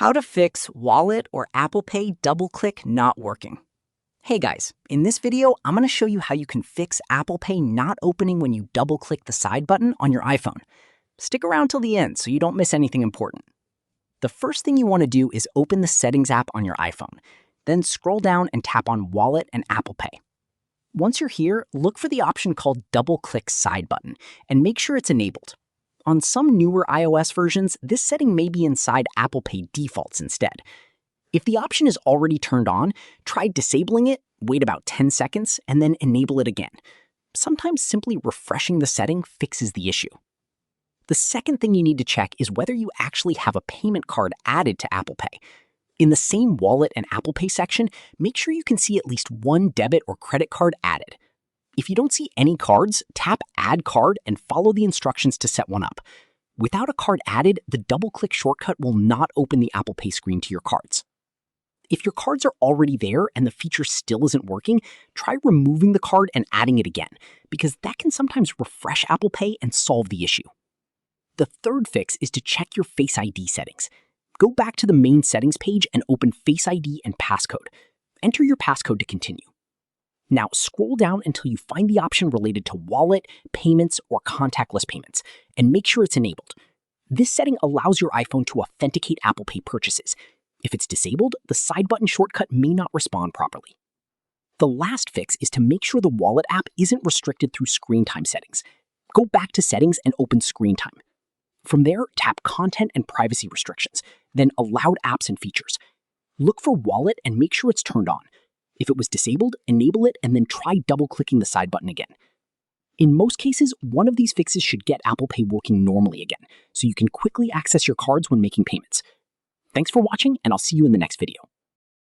How to fix Wallet or Apple Pay double-click not working. Hey guys, in this video, I'm going to show you how you can fix Apple Pay not opening when you double-click the side button on your iPhone. Stick around till the end so you don't miss anything important. The first thing you want to do is open the Settings app on your iPhone. Then scroll down and tap on Wallet and Apple Pay. Once you're here, look for the option called Double-Click Side Button and make sure it's enabled. On some newer iOS versions, this setting may be inside Apple Pay defaults instead. If the option is already turned on, try disabling it, wait about 10 seconds, and then enable it again. Sometimes simply refreshing the setting fixes the issue. The second thing you need to check is whether you actually have a payment card added to Apple Pay. In the same Wallet and Apple Pay section, make sure you can see at least one debit or credit card added. If you don't see any cards, tap Add Card and follow the instructions to set one up. Without a card added, the double-click shortcut will not open the Apple Pay screen to your cards. If your cards are already there and the feature still isn't working, try removing the card and adding it again, because that can sometimes refresh Apple Pay and solve the issue. The third fix is to check your Face ID settings. Go back to the main settings page and open Face ID and passcode. Enter your passcode to continue. Now scroll down until you find the option related to wallet, payments, or contactless payments, and make sure it's enabled. This setting allows your iPhone to authenticate Apple Pay purchases. If it's disabled, the side button shortcut may not respond properly. The last fix is to make sure the Wallet app isn't restricted through screen time settings. Go back to Settings and open Screen Time. From there, tap Content and Privacy Restrictions, then Allowed Apps and Features. Look for Wallet and make sure it's turned on. If it was disabled, enable it and then try double-clicking the side button again. In most cases, one of these fixes should get Apple Pay working normally again, so you can quickly access your cards when making payments. Thanks for watching, and I'll see you in the next video.